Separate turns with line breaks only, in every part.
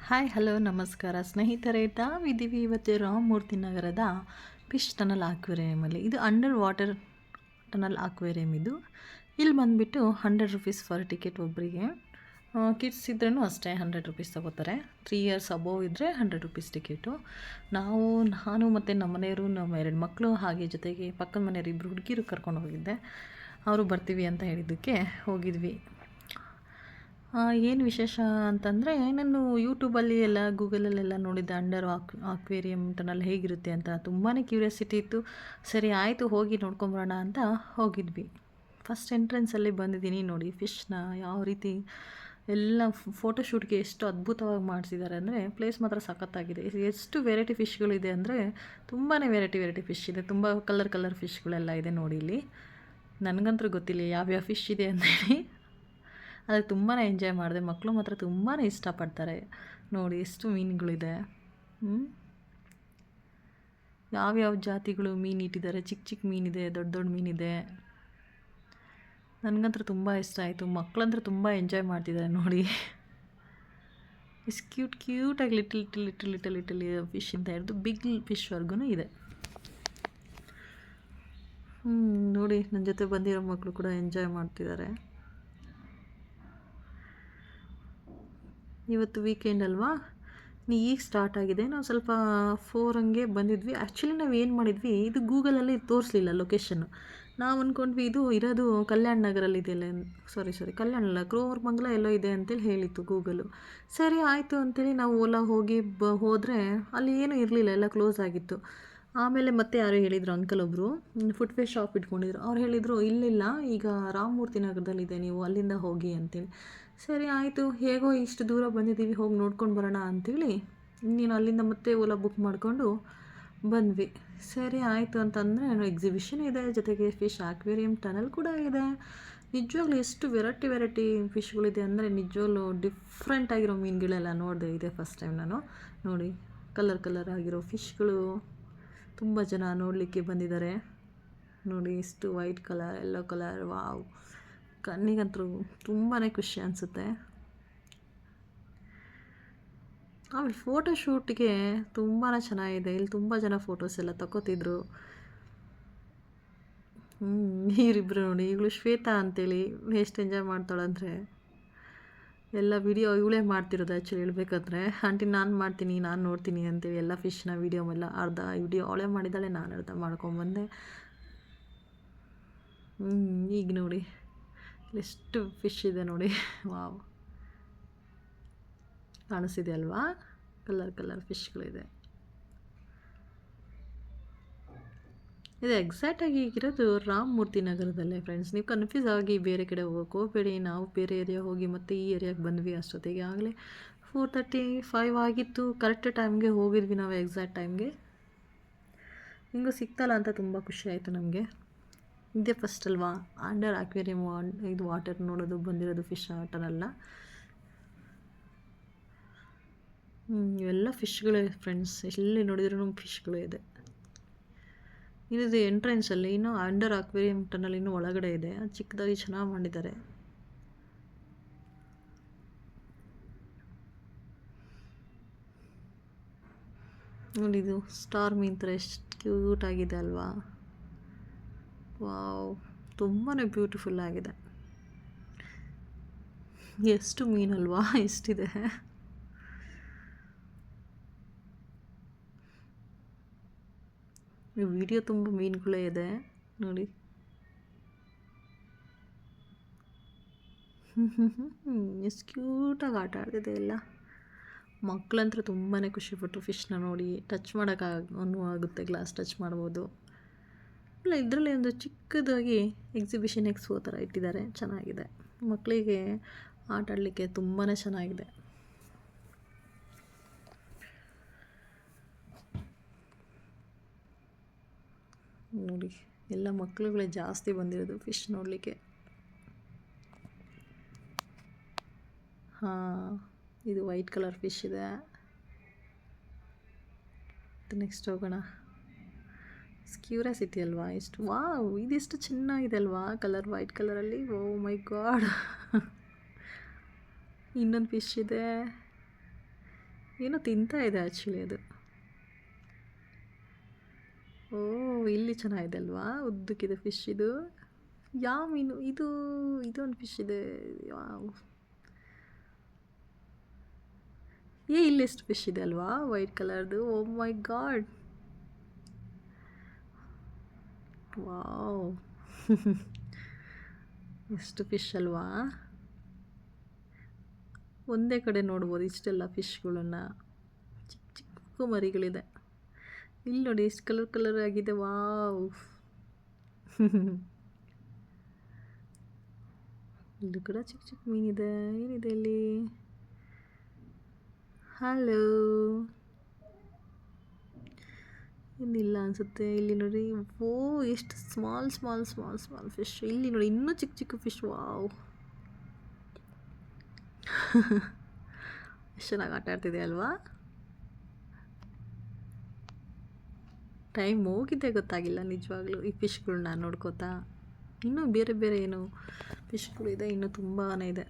Hi hello ನಮಸ್ಕಾರ ಸ್ನೇಹಿತರೆ, ತಾವಿದ್ದೀವಿ ಇವತ್ತು ರಾಮಮೂರ್ತಿ ನಗರದ ಫಿಶ್ ಟನಲ್ ಆಕ್ವೇರಿಯಮಲ್ಲಿ. ಇದು ಅಂಡರ್ ವಾಟರ್ ಟನಲ್ ಆಕ್ವೇರಿಯಮ್. ಇಲ್ಲಿ ಬಂದುಬಿಟ್ಟು 100 ರುಪೀಸ್ ಫರ್ ಟಿಕೆಟ್ ಒಬ್ಬರಿಗೆ. ಕಿಡ್ಸ್ ಇದ್ರೂ ಅಷ್ಟೇ 100 ರುಪೀಸ್ ತೊಗೋತಾರೆ. 3 ಇಯರ್ಸ್ ಅಬೋವ್ ಇದ್ದರೆ 100 ರುಪೀಸ್ ಟಿಕೆಟು. ನಾನು ಮತ್ತು ನಮ್ಮ ಮನೆಯವರು, ನಮ್ಮ 2 ಮಕ್ಕಳು, ಹಾಗೆ ಜೊತೆಗೆ ಪಕ್ಕದ ಮನೆಯವರು 2 ಹುಡುಗಿರು ಕರ್ಕೊಂಡು ಹೋಗಿದ್ದೆ. ಅವರು ಬರ್ತೀವಿ ಅಂತ ಹೇಳಿದ್ದಕ್ಕೆ ಹೋಗಿದ್ವಿ. ಏನು ವಿಶೇಷ ಅಂತಂದರೆ, ನಾನು ಯೂಟ್ಯೂಬಲ್ಲಿ ಎಲ್ಲ ಗೂಗಲಲ್ಲೆಲ್ಲ ನೋಡಿದ್ದೆ ಅಂಡರ್ ಆಕ್ವೇರಿಯಮ್ ಟನಲ್ ಹೇಗಿರುತ್ತೆ ಅಂತ. ತುಂಬಾ ಕ್ಯೂರಿಯಾಸಿಟಿ ಇತ್ತು. ಸರಿ ಆಯಿತು, ಹೋಗಿ ನೋಡ್ಕೊಂಬರೋಣ ಅಂತ ಹೋಗಿದ್ವಿ. ಫಸ್ಟ್ ಎಂಟ್ರೆನ್ಸಲ್ಲಿ ಬಂದಿದ್ದೀನಿ ನೋಡಿ. ಫಿಶ್ನ ಯಾವ ರೀತಿ ಎಲ್ಲ ಫೋಟೋಶೂಟ್ಗೆ ಎಷ್ಟು ಅದ್ಭುತವಾಗಿ ಮಾಡಿಸಿದ್ದಾರೆ ಅಂದರೆ, ಪ್ಲೇಸ್ ಮಾತ್ರ ಸಖತ್ತಾಗಿದೆ. ಎಷ್ಟು ವೆರೈಟಿ ಫಿಶ್ಗಳಿದೆ ಅಂದರೆ ತುಂಬಾ ವೆರೈಟಿ ಫಿಶ್ ಇದೆ. ತುಂಬ ಕಲರ್ ಫಿಶ್ಗಳೆಲ್ಲ ಇದೆ ನೋಡಿ. ಇಲ್ಲಿ ನನಗಂತೂ ಗೊತ್ತಿಲ್ಲ ಯಾವ್ಯಾವ ಫಿಶ್ ಇದೆ ಅಂತೇಳಿ. ಅದಕ್ಕೆ ತುಂಬಾ ಎಂಜಾಯ್ ಮಾಡಿದೆ. ಮಕ್ಕಳು ಮಾತ್ರ ತುಂಬಾ ಇಷ್ಟಪಡ್ತಾರೆ. ನೋಡಿ ಎಷ್ಟು ಮೀನುಗಳಿದೆ. ಯಾವ್ಯಾವ ಜಾತಿಗಳು ಮೀನು ಇಟ್ಟಿದ್ದಾರೆ. ಚಿಕ್ಕ ಮೀನಿದೆ, ದೊಡ್ಡ ಮೀನಿದೆ. ನನಗಂತೂ ತುಂಬ ಇಷ್ಟ ಆಯಿತು. ಮಕ್ಕಳಂತೂ ತುಂಬ ಎಂಜಾಯ್ ಮಾಡ್ತಿದ್ದಾರೆ ನೋಡಿ. ಇಷ್ಟು ಕ್ಯೂಟಾಗಿ ಲಿಟಲ್ ಫಿಶ್ಶಿಂದ ಹಿಡಿದು ಬಿಗ್ ಫಿಶ್ವರೆಗೂ ಇದೆ. ನೋಡಿ, ನನ್ನ ಜೊತೆ ಬಂದಿರೋ ಮಕ್ಕಳು ಕೂಡ ಎಂಜಾಯ್ ಮಾಡ್ತಿದ್ದಾರೆ. ಇವತ್ತು ವೀಕೆಂಡ್ ಅಲ್ವಾ, ಈಗ ಸ್ಟಾರ್ಟ್ ಆಗಿದೆ. ನಾವು ಸ್ವಲ್ಪ 4 ಹಂಗೆ ಬಂದಿದ್ವಿ. ಆ್ಯಕ್ಚುಲಿ ನಾವು ಏನು ಮಾಡಿದ್ವಿ, ಇದು ಗೂಗಲಲ್ಲಿ ತೋರಿಸಲಿಲ್ಲ ಲೊಕೇಶನ್ನು. ನಾವು ಅಂದ್ಕೊಂಡ್ವಿ ಇದು ಇರೋದು ಕಲ್ಯಾಣ ನಗರಲ್ಲಿದೆಯಲ್ಲ, ಸಾರಿ ಕಲ್ಯಾಣ ಅಲ್ಲ, ಕ್ರೋರ್ಮಂಗಲ ಎಲ್ಲೋ ಇದೆ ಅಂತೇಳಿ ಹೇಳಿತ್ತು ಗೂಗಲು. ಸರಿ ಆಯಿತು ಅಂತೇಳಿ ನಾವು ಓಲಾ ಹೋಗಿ ಹೋದರೆ ಅಲ್ಲಿ ಏನೂ ಇರಲಿಲ್ಲ, ಎಲ್ಲ ಕ್ಲೋಸ್ ಆಗಿತ್ತು. ಆಮೇಲೆ ಮತ್ತೆ ಯಾರೋ ಹೇಳಿದರು, ಅಂಕಲ್ ಒಬ್ಬರು ಫುಟ್ವೇರ್ ಶಾಪ್ ಇಟ್ಕೊಂಡಿದ್ರು. ಅವ್ರು ಹೇಳಿದರು, ಇಲ್ಲಿಲ್ಲ, ಈಗ ರಾಮಮೂರ್ತಿ ನಗರದಲ್ಲಿದೆ, ನೀವು ಅಲ್ಲಿಂದ ಹೋಗಿ ಅಂತೇಳಿ. ಸರಿ ಆಯಿತು, ಹೇಗೋ ಇಷ್ಟು ದೂರ ಬಂದಿದ್ದೀವಿ, ಹೋಗಿ ನೋಡ್ಕೊಂಡು ಬರೋಣ ಅಂಥೇಳಿ ಇನ್ನೇನು ಅಲ್ಲಿಂದ ಮತ್ತೆ ಓಲಾ ಬುಕ್ ಮಾಡಿಕೊಂಡು ಬಂದ್ವಿ. ಸರಿ ಆಯಿತು ಅಂತಂದರೆ ಎಕ್ಸಿಬಿಷನ್ ಇದೆ, ಜೊತೆಗೆ ಫಿಶ್ ಆಕ್ವೇರಿಯಮ್ ಟನಲ್ ಕೂಡ ಇದೆ. ನಿಜವಾಗ್ಲೂ ಎಷ್ಟು ವೆರೈಟಿ ಫಿಶ್ಗಳಿದೆ ಅಂದರೆ, ನಿಜವಾಗ್ಲೂ ಡಿಫ್ರೆಂಟ್ ಆಗಿರೋ ಮೀನುಗಳೆಲ್ಲ ನೋಡಿದೆ ಇದೆ ಫಸ್ಟ್ ಟೈಮ್ ನಾನು. ನೋಡಿ, ಕಲರ್ ಆಗಿರೋ ಫಿಶ್ಗಳು ತುಂಬ ಜನ ನೋಡಲಿಕ್ಕೆ ಬಂದಿದ್ದಾರೆ. ನೋಡಿ, ಇಷ್ಟು white colour, yellow colour, wow, ಕಣ್ಣಿಗಂತೂ ತುಂಬಾ ಖುಷಿ ಅನಿಸುತ್ತೆ. ಆಮೇಲೆ ಫೋಟೋಶೂಟ್ಗೆ ತುಂಬಾ ಚೆನ್ನಾಗಿದೆ. ಇಲ್ಲಿ ತುಂಬ ಜನ ಫೋಟೋಸ್ ಎಲ್ಲ ತಗೋತಿದ್ರು. ಇವರಿಬ್ಬರು ನೋಡಿ, ಇವಳು ಶ್ವೇತಾ ಅಂತೇಳಿ ಎಷ್ಟು ಎಂಜಾಯ್ ಮಾಡ್ತಾಳಂದರೆ, ಎಲ್ಲ ವಿಡಿಯೋ ಇವಳೇ ಮಾಡ್ತಿರೋದು. ಆ್ಯಕ್ಚುಲಿ ಹೇಳ್ಬೇಕಂದ್ರೆ, ಆಂಟಿ ನಾನು ಮಾಡ್ತೀನಿ, ನಾನು ನೋಡ್ತೀನಿ ಅಂತೇಳಿ ಎಲ್ಲ ಫಿಶ್ನ ವಿಡಿಯೋ ಎಲ್ಲ ಅರ್ಧ ವಿಡಿಯೋ ಅವಳೇ ಮಾಡಿದ್ದಾಳೆ, ನಾನು ಅರ್ಧ ಮಾಡ್ಕೊಂಬಂದೆ. ಈಗ ನೋಡಿ ಎಷ್ಟು ಫಿಶ್ ಇದೆ ನೋಡಿ. ವಾವ್, ಕಾಣಿಸ್ತಿದೆ ಅಲ್ವಾ, ಕಲರ್ ಫಿಶ್ಗಳಿದೆ. ಇದು ಎಕ್ಸಾಕ್ಟಾಗಿ ಈಗಿರೋದು ರಾಮಮೂರ್ತಿ ನಗರದಲ್ಲೇ ಫ್ರೆಂಡ್ಸ್. ನೀವು ಕನ್ಫ್ಯೂಸ್ ಆಗಿ ಬೇರೆ ಕಡೆ ಹೋಗೋಕೆ ಹೋಗಬೇಡಿ. ನಾವು ಬೇರೆ ಏರಿಯಾ ಹೋಗಿ ಮತ್ತೆ ಈ ಏರಿಯಾಗೆ ಬಂದ್ವಿ. ಅಷ್ಟೊತ್ತಿಗೆ ಆಗಲೇ 4:35 ಆಗಿತ್ತು. ಕರೆಕ್ಟ್ ಟೈಮ್ಗೆ ಹೋಗಿದ್ವಿ ನಾವು, ಎಕ್ಸಾಕ್ಟ್ ಟೈಮ್ಗೆ. ಹಿಂಗೂ ಸಿಗ್ತಲ್ಲ ಅಂತ ತುಂಬ ಖುಷಿ ಆಯಿತು ನಮಗೆ. ಇದೇ ಫಸ್ಟ್ ಅಲ್ವಾ ಅಂಡರ್ ಆಕ್ವೇರಿಯಮ್ ಇದು ವಾಟರ್ ನೋಡೋದು ಬಂದಿರೋದು ಫಿಶ್ ಟನಲ್ನ. ಇವೆಲ್ಲ ಫಿಶ್ಗಳೇ ಫ್ರೆಂಡ್ಸ್, ಎಲ್ಲಿ ನೋಡಿದ್ರೂ ಫಿಶ್ಗಳು ಇದೆ. ಇದು ಎಂಟ್ರೆನ್ಸಲ್ಲಿ, ಇನ್ನೂ ಅಂಡರ್ ಆಕ್ವೇರಿಯಮ್ ಟನಲ್ ಇನ್ನೂ ಒಳಗಡೆ ಇದೆ. ಅದು ಚಿಕ್ಕದಾಗಿ ಚೆನ್ನಾಗಿ ಮಾಡಿದ್ದಾರೆ. ನೋಡಿ, ಇದು ಸ್ಟಾರ್ ಮೀನ್ ಥರ ಎಷ್ಟು ಕ್ಯೂಟ್ ಆಗಿದೆ ಅಲ್ವಾ. ವಾವ್, ತುಂಬಾ ಬ್ಯೂಟಿಫುಲ್ ಆಗಿದೆ. ಎಷ್ಟು ಮೀನಲ್ವಾ, ಎಷ್ಟಿದೆ. ವಿಡಿಯೋ ತುಂಬ ಮೀನುಗಳೇ ಇದೆ ನೋಡಿ. ಎಷ್ಟು ಕ್ಯೂಟಾಗಿ ಆಟ ಆಡ್ತಿದೆ ಎಲ್ಲ. ಮಕ್ಕಳಂತೂ ತುಂಬಾ ಖುಷಿಪಟ್ಟರು ಫಿಶ್ನ ನೋಡಿ. ಟಚ್ ಮಾಡೋಕ್ಕಾಗೂ ಆಗುತ್ತೆ, ಗ್ಲಾಸ್ ಟಚ್ ಮಾಡ್ಬೋದು. ಇಲ್ಲ, ಇದರಲ್ಲಿ ಒಂದು ಚಿಕ್ಕದಾಗಿ ಎಕ್ಸಿಬಿಷನ್ ಎಕ್ಸ್ಪೋ ಥರ ಇಟ್ಟಿದ್ದಾರೆ, ಚೆನ್ನಾಗಿದೆ. ಮಕ್ಕಳಿಗೆ ಆಟ ಆಡಲಿಕ್ಕೆ ತುಂಬಾ ಚೆನ್ನಾಗಿದೆ. ನೋಡಿ, ಎಲ್ಲ ಮಕ್ಕಳುಗಳೇ ಜಾಸ್ತಿ ಬಂದಿರೋದು ಫಿಶ್ ನೋಡಲಿಕ್ಕೆ. ಇದು ವೈಟ್ ಕಲರ್ ಫಿಶ್ ಇದೆ. ನೆಕ್ಸ್ಟ್ ಹೋಗೋಣ. ಕ್ಯೂರಿಯಾಸಿಟಿ ಅಲ್ವಾ, ಎಷ್ಟು ವಾವ್, ಇದೆಷ್ಟು ಚೆನ್ನಾಗಿದೆ ಅಲ್ವಾ, ಕಲರ್ ವೈಟ್ ಕಲರಲ್ಲಿ. ಓ ಮೈ ಗಾಡ್, ಇನ್ನೊಂದು ಫಿಶ್ ಇದೆ. ಏನೋ ತಿಂತಾ ಇದೆ ಆ್ಯಕ್ಚುಲಿ ಅದು. ಓ, ಇಲ್ಲಿ ಚೆನ್ನಾಗಿದೆ ಅಲ್ವಾ, ಉದ್ದಕ್ಕಿದೆ ಫಿಶ್ ಇದು. ಯಾವ ಮೀನು ಇದು? ಇದೊಂದು ಫಿಶ್ ಇದೆ. ವಾವ್. ಇಲ್ಲಿ ಎಷ್ಟು ಫಿಶ್ ಇದೆ ಅಲ್ವಾ, ವೈಟ್ ಕಲರ್ದು. ಓ ಮೈ ಗಾಡ್, ವಾವ್. ಎಷ್ಟು ಫಿಶ್ ಅಲ್ವಾ, ಒಂದೇ ಕಡೆ ನೋಡ್ಬೋದು ಇಷ್ಟೆಲ್ಲ ಫಿಶ್ಗಳನ್ನು. ಚಿಕ್ಕ ಚಿಕ್ಕ ಮರಿಗಳಿದೆ. ಇಲ್ಲಿ ನೋಡಿ ಎಷ್ಟು ಕಲರ್ ಕಲರ್ ಆಗಿದೆ, ವಾವ್. ಇಲ್ಲಿ ಕೂಡ ಚಿಕ್ಕ ಚಿಕ್ಕ ಮೀನಿದೆ. ಏನಿದೆ ಇಲ್ಲಿ? ಹಲೋ, ಇನ್ನಿಲ್ಲ ಅನಿಸುತ್ತೆ. ಇಲ್ಲಿ ನೋಡಿ, ಓ ಎಷ್ಟು small small small small fish. ಇಲ್ಲಿ ನೋಡಿ ಇನ್ನೂ ಚಿಕ್ಕ ಚಿಕ್ಕ ಫಿಶ್, ವಾವ್. ಎಷ್ಟು ಚೆನ್ನಾಗಿ ಆಟ ಆಡ್ತಿದೆ ಅಲ್ವಾ. ಟೈಮ್ ಹೋಗಿದ್ದೆ ಗೊತ್ತಾಗಿಲ್ಲ ನಿಜವಾಗ್ಲೂ ಈ ಫಿಶ್ಗಳನ್ನ ನೋಡ್ಕೋತಾ. ಇನ್ನೂ ಬೇರೆ ಬೇರೆ ಏನು ಫಿಶ್ಗಳು ಇದೆ, ಇನ್ನೂ ತುಂಬಾ ಇದೆ.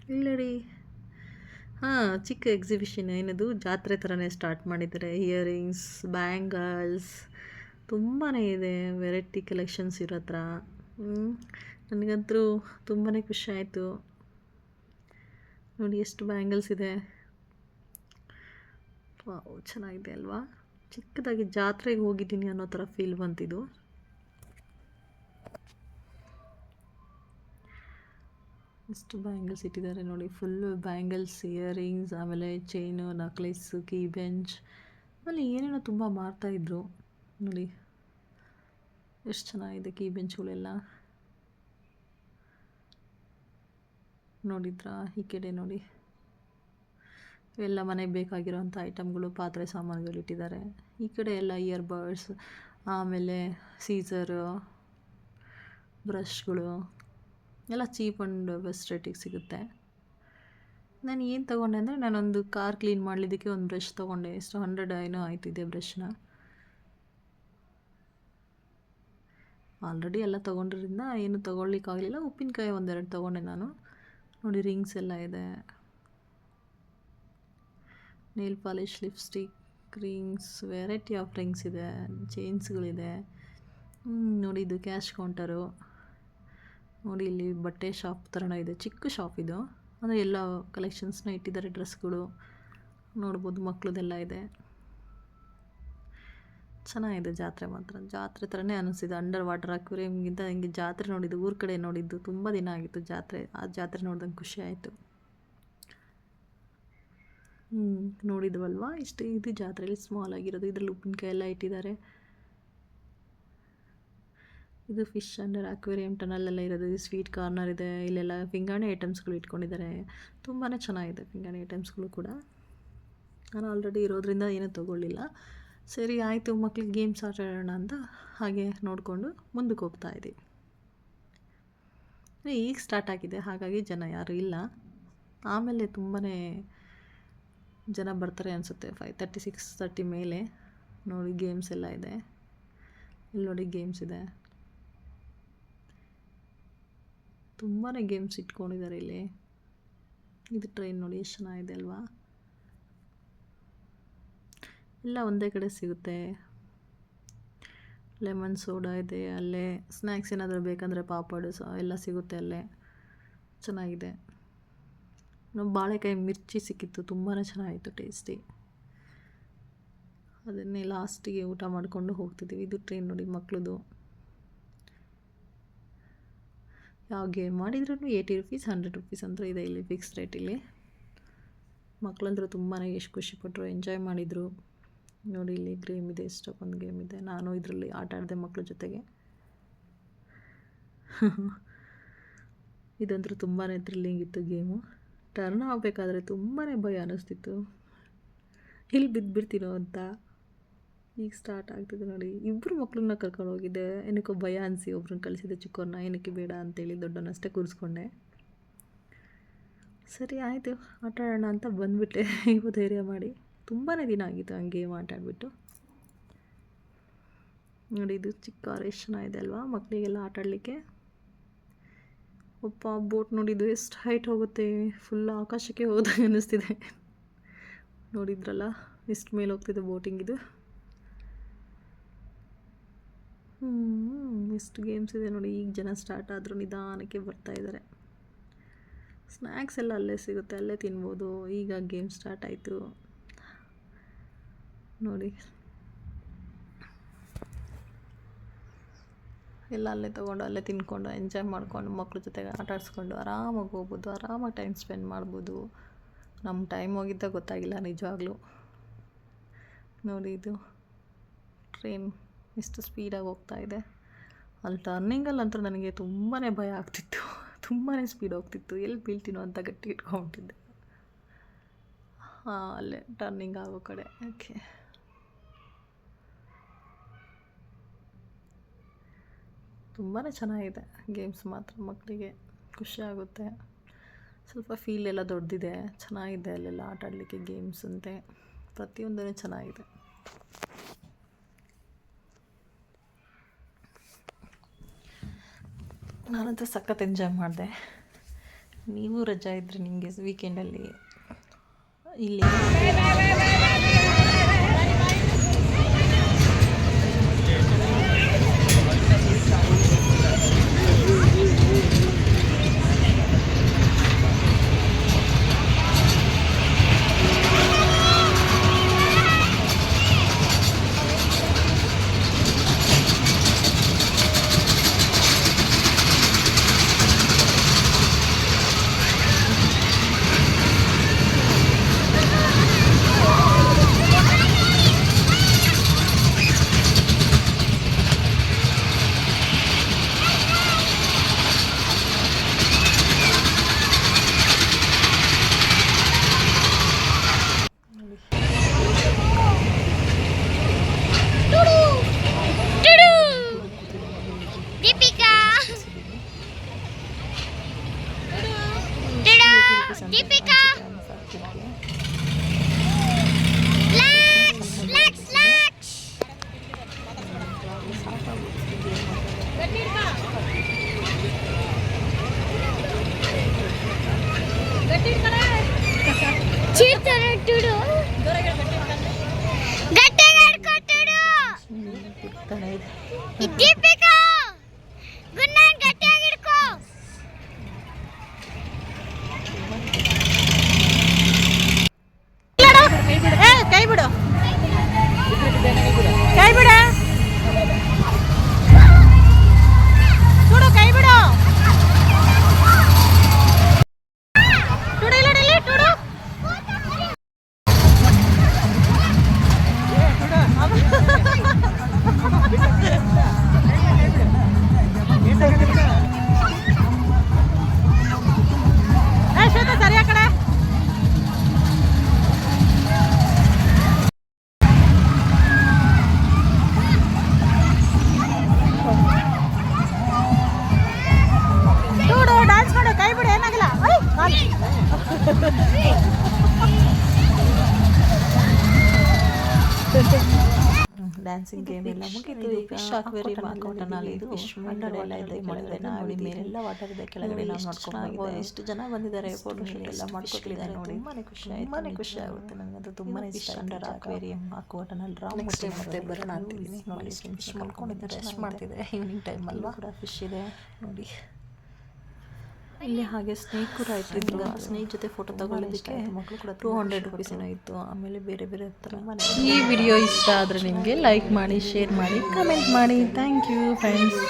ಇಲ್ಲಿ ನೋಡಿ, ಹಾಂ, ಚಿಕ್ಕ ಎಕ್ಸಿಬಿಷನ್, ಏನದು ಜಾತ್ರೆ ಥರನೇ ಸ್ಟಾರ್ಟ್ ಮಾಡಿದ್ದಾರೆ. ಇಯರಿಂಗ್ಸ್, ಬ್ಯಾಂಗಲ್ಸ್ ತುಂಬಾ ಇದೆ, ವೆರೈಟಿ ಕಲೆಕ್ಷನ್ಸ್ ಇರೋ ಹತ್ರ. ನನಗಂತೂ ತುಂಬಾ ಖುಷಿ ಆಯಿತು. ನೋಡಿ ಎಷ್ಟು ಬ್ಯಾಂಗಲ್ಸ್ ಇದೆ, ವಾವ್, ಚೆನ್ನಾಗಿದೆ ಅಲ್ವಾ. ಚಿಕ್ಕದಾಗಿ ಜಾತ್ರೆಗೆ ಹೋಗಿದ್ದೀನಿ ಅನ್ನೋ ಥರ ಫೀಲ್ ಬಂತಿದ್ದು. ಎಷ್ಟು ಬ್ಯಾಂಗಲ್ಸ್ ಇಟ್ಟಿದ್ದಾರೆ ನೋಡಿ, ಫುಲ್ಲು ಬ್ಯಾಂಗಲ್ಸ್, ಇಯರಿಂಗ್ಸ್, ಆಮೇಲೆ ಚೈನು, ನಕ್ಲೆಸ್ಸು, ಕೀ ಬೆಂಚ್, ಆಮೇಲೆ ಏನೇನೋ ತುಂಬ ಮಾರ್ತಾಯಿದ್ರು ನೋಡಿ. ಎಷ್ಟು ಚೆನ್ನಾಗಿದೆ ಕೀ ಬೆಂಚ್ಗಳೆಲ್ಲ. ನೋಡಿದ್ರಾ, ಈ ಕಡೆ ನೋಡಿ, ಎಲ್ಲ ಮನೆಗೆ ಬೇಕಾಗಿರೋಂಥ ಐಟಮ್ಗಳು, ಪಾತ್ರೆ ಸಾಮಾನುಗಳು ಇಟ್ಟಿದ್ದಾರೆ. ಈ ಕಡೆ ಎಲ್ಲ ಇಯರ್ಬಡ್ಸ್, ಆಮೇಲೆ ಸೀಸರು, ಬ್ರಷ್ಗಳು ಎಲ್ಲ ಚೀಪ್ ಆ್ಯಂಡ್ ಬೆಸ್ಟ್ ರೇಟಿಗೆ ಸಿಗುತ್ತೆ. ನಾನು ಏನು ತೊಗೊಂಡೆ ಅಂದರೆ, ನಾನೊಂದು ಕಾರ್ ಕ್ಲೀನ್ ಮಾಡಲಿದ್ದಕ್ಕೆ ಒಂದು ಬ್ರಷ್ ತೊಗೊಂಡೆ. ಎಷ್ಟು 100 ಏನೋ ಆಯ್ತಿದೆ ಬ್ರಷ್ನ. ಆಲ್ರೆಡಿ ಎಲ್ಲ ತೊಗೊಂಡ್ರಿಂದ ಏನು ತೊಗೊಳ್ಲಿಕ್ಕಾಗಲಿಲ್ಲ. ಉಪ್ಪಿನಕಾಯಿ ಒಂದೆರಡು ತೊಗೊಂಡೆ ನಾನು. ನೋಡಿ, ರಿಂಗ್ಸ್ ಎಲ್ಲ ಇದೆ, nail polish, lipstick, rings, variety of rings ಇದೆ, ಚೈನ್ಸ್ಗಳಿದೆ. ನೋಡಿ, ಇದು ಕ್ಯಾಶ್ ಕೌಂಟರು. ನೋಡಿ, ಇಲ್ಲಿ ಬಟ್ಟೆ ಶಾಪ್ ಥರನೂ ಇದೆ, ಚಿಕ್ಕ ಶಾಪ್ ಇದು. ಅಂದರೆ ಎಲ್ಲ ಕಲೆಕ್ಷನ್ಸ್ನ ಇಟ್ಟಿದ್ದಾರೆ, ಡ್ರೆಸ್ಗಳು ನೋಡ್ಬೋದು, ಮಕ್ಕಳದೆಲ್ಲ ಇದೆ. ಚೆನ್ನಾಗಿದೆ ಜಾತ್ರೆ ಮಾತ್ರ. ಜಾತ್ರೆ ಥರನೇ ಅನಿಸ್ತಿದೆ. ಅಂಡರ್ ವಾಟರ್ ಅಕ್ವೇರಿಯಮ್ಗಿಂತ ಹಿಂಗೆ ಜಾತ್ರೆ ನೋಡಿದ್ದು, ಊರ ಕಡೆ ನೋಡಿದ್ದು ತುಂಬ ದಿನ ಆಗಿತ್ತು ಜಾತ್ರೆ. ಆ ಜಾತ್ರೆ ನೋಡ್ದಂಗೆ ಖುಷಿ ಆಯಿತು. ನೋಡಿದ್ವಲ್ವಾ, ಇಷ್ಟು ಇದು ಜಾತ್ರೆಯಲ್ಲಿ ಸ್ಮಾಲ್ ಆಗಿರೋದು. ಇದರಲ್ಲಿ ಉಪ್ಪಿನಕಾಯಿ ಎಲ್ಲ ಇಟ್ಟಿದ್ದಾರೆ. ಇದು ಫಿಶ್ ಅಂಡರ್ ಅಕ್ವೇರಿಯಂ ಟನಲ್ಲೆಲ್ಲ ಇರೋದು. ಇದು ಸ್ವೀಟ್ ಕಾರ್ನರ್ ಇದೆ. ಇಲ್ಲೆಲ್ಲ ಪಿಂಗಾಣಿ ಐಟಮ್ಸ್ಗಳು ಇಟ್ಕೊಂಡಿದ್ದಾರೆ. ತುಂಬಾ ಚೆನ್ನಾಗಿದೆ ಪಿಂಗಾಣಿ ಐಟಮ್ಸ್ಗಳು ಕೂಡ. ನಾನು ಆಲ್ರೆಡಿ ಇರೋದ್ರಿಂದ ಏನೂ ತೊಗೊಳ್ಳಿಲ್ಲ. ಸರಿ ಆಯಿತು, ಮಕ್ಳಿಗೆ ಗೇಮ್ಸ್ ಆಟ ಆಡೋಣ ಅಂತ ಹಾಗೆ ನೋಡಿಕೊಂಡು ಮುಂದಕ್ಕೆ ಹೋಗ್ತಾ ಇದ್ದೀವಿ. ಈಗ ಸ್ಟಾರ್ಟ್ ಆಗಿದೆ, ಹಾಗಾಗಿ ಜನ ಯಾರೂ ಇಲ್ಲ. ಆಮೇಲೆ ತುಂಬಾ ಜನ ಬರ್ತಾರೆ ಅನಿಸುತ್ತೆ. 5:30 6:30 ಮೇಲೆ. ನೋಡಿ, ಗೇಮ್ಸ್ ಎಲ್ಲ ಇದೆ. ಇಲ್ಲಿ ನೋಡಿ, ಗೇಮ್ಸ್ ಇದೆ, ತುಂಬಾ ಗೇಮ್ಸ್ ಇಟ್ಕೊಂಡಿದ್ದಾರೆ ಇಲ್ಲಿ. ಇದು ಟ್ರೈನ್ ನೋಡಿ, ಎಷ್ಟು ಚೆನ್ನಾಗಿದೆ ಅಲ್ವಾ. ಎಲ್ಲ ಒಂದೇ ಕಡೆ ಸಿಗುತ್ತೆ. ಲೆಮನ್ ಸೋಡಾ ಇದೆ ಅಲ್ಲೇ. ಸ್ನ್ಯಾಕ್ಸ್ ಏನಾದರೂ ಬೇಕಂದರೆ ಪಾಪಡು ಎಲ್ಲ ಸಿಗುತ್ತೆ ಅಲ್ಲೇ. ಚೆನ್ನಾಗಿದೆ. ನಾವು ಬಾಳೆಕಾಯಿ ಮಿರ್ಚಿ ಸಿಕ್ಕಿತ್ತು, ತುಂಬಾ ಚೆನ್ನಾಗಿತ್ತು, ಟೇಸ್ಟಿ. ಅದನ್ನೇ ಲಾಸ್ಟಿಗೆ ಊಟ ಮಾಡಿಕೊಂಡು ಹೋಗ್ತಿದ್ದೀವಿ. ಇದು ಟ್ರೈನ್ ನೋಡಿ, ಮಕ್ಕಳದು. ಯಾವ ಗೇಮ್ ಮಾಡಿದ್ರೂ 80 ರೂಪೀಸ್ 100 ರೂಪೀಸ್ ಅಂತ ಇದೆ ಇಲ್ಲಿ, ಫಿಕ್ಸ್ ರೇಟ್ ಇಲ್ಲಿ. ಮಕ್ಕಳಂದ್ರೂ ತುಂಬಾ ಎಷ್ಟು ಖುಷಿಪಟ್ಟರು, ಎಂಜಾಯ್ ಮಾಡಿದರು. ನೋಡಿ, ಇಲ್ಲಿ ಗೇಮ್ ಇದೆ, ಎಷ್ಟೊಂದು ಗೇಮ್ ಇದೆ. ನಾನು ಇದರಲ್ಲಿ ಆಟ ಆಡಿದೆ ಮಕ್ಕಳ ಜೊತೆಗೆ. ಇದಂತೂ ತುಂಬಾ ಥ್ರಿಲ್ಲಿಂಗ್ ಇತ್ತು ಗೇಮು. ಟರ್ನ್ ಆಗಬೇಕಾದ್ರೆ ತುಂಬಾ ಭಯ ಅನ್ನಿಸ್ತಿತ್ತು, ಇಲ್ಲಿ ಬಿದ್ದುಬಿಡ್ತೀನೋ ಅಂತ. ಈಗ ಸ್ಟಾರ್ಟ್ ಆಗ್ತಿದೆ ನೋಡಿ. ಇಬ್ಬರು ಮಕ್ಕಳನ್ನ ಕರ್ಕೊಂಡು ಹೋಗಿದ್ದೆ. ಏನಕ್ಕೋ ಭಯ ಅನಿಸಿ ಒಬ್ರನ್ನ ಕಳಿಸಿದ್ದೆ, ಚಿಕ್ಕವ್ರನ್ನ. ಏನಕ್ಕೆ ಬೇಡ ಅಂತೇಳಿ ದೊಡ್ಡವನ್ನಷ್ಟೇ ಕೂರಿಸ್ಕೊಂಡೆ. ಸರಿ ಆಯಿತು, ಆಟ ಆಡೋಣ ಅಂತ ಬಂದುಬಿಟ್ಟೆ ಇವು ಧೈರ್ಯ ಮಾಡಿ. ತುಂಬಾ ದಿನ ಆಗಿತ್ತು ಹಂಗೆ ಗೇಮ್ ಆಟ ಆಡಿಬಿಟ್ಟು. ನೋಡಿ, ಇದು ಚಿಕ್ಕ ಕಾರ್ ಎಷ್ಟು ಚೆನ್ನಾಗಿದೆ ಅಲ್ವಾ, ಮಕ್ಕಳಿಗೆಲ್ಲ ಆಟ ಆಡಲಿಕ್ಕೆ. ಒಪ್ಪ ಬೋಟ್ ನೋಡಿದ್ದು ಎಷ್ಟು ಹೈಟ್ ಹೋಗುತ್ತೆ, ಫುಲ್ ಆಕಾಶಕ್ಕೆ ಹೋದಾಗ ಅನ್ನಿಸ್ತಿದೆ. ನೋಡಿದ್ರಲ್ಲ ಇಷ್ಟು ಮೇಲೆ ಹೋಗ್ತಿದೆ ಬೋಟಿಂಗ್ ಇದು. ಎಷ್ಟು ಗೇಮ್ಸ್ ಇದೆ ನೋಡಿ. ಈಗ ಜನ ಸ್ಟಾರ್ಟ್ ಆದರೂ ನಿಧಾನಕ್ಕೆ ಬರ್ತಾಯಿದ್ದಾರೆ. ಸ್ನ್ಯಾಕ್ಸ್ ಎಲ್ಲ ಅಲ್ಲೇ ಸಿಗುತ್ತೆ, ಅಲ್ಲೇ ತಿನ್ಬೋದು. ಈಗ ಗೇಮ್ ಸ್ಟಾರ್ಟ್ ಆಯಿತು ನೋಡಿ. ಎಲ್ಲ ಅಲ್ಲೇ ತೊಗೊಂಡು ಅಲ್ಲೇ ತಿನ್ಕೊಂಡು ಎಂಜಾಯ್ ಮಾಡಿಕೊಂಡು ಮಕ್ಳ ಜೊತೆಗೆ ಆಟ ಆಡಿಸ್ಕೊಂಡು ಆರಾಮಾಗಿ ಹೋಗ್ಬೋದು, ಆರಾಮಾಗಿ ಟೈಮ್ ಸ್ಪೆಂಡ್ ಮಾಡ್ಬೋದು. ನಮ್ಮ ಟೈಮ್ ಹೋಗಿದ್ದ ಗೊತ್ತಾಗಿಲ್ಲ ನಿಜವಾಗ್ಲೂ. ನೋಡಿ ಇದು ಟ್ರೈನ್ ಎಷ್ಟು ಸ್ಪೀಡಾಗಿ ಹೋಗ್ತಾಯಿದೆ. ಅಲ್ಲಿ ಟರ್ನಿಂಗಲ್ಲಂತೂ ನನಗೆ ತುಂಬಾ ಭಯ ಆಗ್ತಿತ್ತು, ತುಂಬಾ ಸ್ಪೀಡ್ ಹೋಗ್ತಿತ್ತು. ಎಲ್ಲಿ ಬೀಳ್ತೀನೋ ಅಂತ ಗಟ್ಟಿ ಇಟ್ಕೊಂಬಿಟ್ಟಿದ್ದೆ. ಅಲ್ಲೇ ಟರ್ನಿಂಗ್ ಆಗೋ ಕಡೆ. ಓಕೆ, ತುಂಬಾ ಚೆನ್ನಾಗಿದೆ ಗೇಮ್ಸ್ ಮಾತ್ರ. ಮಕ್ಕಳಿಗೆ ಖುಷಿ ಆಗುತ್ತೆ. ಸ್ವಲ್ಪ ಫೀಲ್ ಎಲ್ಲ ದೊಡ್ಡದಿದೆ, ಚೆನ್ನಾಗಿದೆ. ಅಲ್ಲೆಲ್ಲ ಆಟ ಆಡಲಿಕ್ಕೆ ಗೇಮ್ಸ್ ಅಂತೆ ಪ್ರತಿಯೊಂದೂ ಚೆನ್ನಾಗಿದೆ. ನಾನಂತೂ ಸಖತ್ ಎಂಜಾಯ್ ಮಾಡಿದೆ. ನೀವು ರಜಾ ಇದ್ದರೆ ನಿಮಗೆ ವೀಕೆಂಡಲ್ಲಿ ಇಲ್ಲಿ ಡ್ಯಾನ್ಸಿಂಗ್ ಗೇಮ್ ಎಲ್ಲ ಮುಗಿದು ಫಿಶ್ ಅಕ್ವೇರಿಯಂ ಇದು ಫಿಶ್ ಎಲ್ಲ ಇದೆ. ಕೆಳಗಡೆ ನೋಡಿ ಮೇಲೆಲ್ಲ ವಾಟರ್ ಇದೆ, ಕೆಳಗಡೆ ನಾವು ನೋಡ್ಕೊಂಡು ಎಷ್ಟು ಜನ ಬಂದಿದ್ದಾರೆ, ಫೋಟೋ ಶೂಟ್ ಎಲ್ಲ ಮಾಡ್ಕೊತಿದ್ದಾರೆ ನೋಡಿ. ತುಂಬಾನೇ ಖುಷಿ ಆಗುತ್ತೆ ನನಗಂತೂ. ತುಂಬಾನೇ ಇಷ್ಟ ಅಂಡರ್ ಅಕ್ವೇರಿಯಂ ಅಕ್ವಾಟನಲ್ ನೆಕ್ಸ್ಟ್ ಟೈಮ್ ಮತ್ತೆ ಬರೋಣ ಅಂತಿದ್ದೀನಿ ನೋಡಿ. ಫಿಶ್ ಮಾಡ್ಕೊಂಡಿದ್ದಾರೆ, ರೆಸ್ಟ್ ಮಾಡ್ತಿದ್ದಾರೆ. ಈವ್ನಿಂಗ್ ಟೈಮ್ ಅಲ್ವಾ, ಕೂಡ ಫಿಶ್ ಇದೆ ನೋಡಿ. ಇಲ್ಲಿ ಹಾಗೆ ಸ್ನೇಕ್ ಕೂಡ ಇಟ್ಟಿದ್ರು. ಸ್ನೇಕ್ ಜೊತೆ ಫೋಟೋ ತಗೊಳ್ಳೋದಕ್ಕೆ ಮಕ್ಕಳು ಕೂಡ 200 ರುಪೀಸ್ ಏನೋ ಇತ್ತು. ಆಮೇಲೆ ಬೇರೆ ಬೇರೆ ಥರ. ಈ ವಿಡಿಯೋ ಇಷ್ಟ ಆದರೆ ನಿಮಗೆ ಲೈಕ್ ಮಾಡಿ, ಶೇರ್ ಮಾಡಿ, ಕಮೆಂಟ್ ಮಾಡಿ. Thank you friends.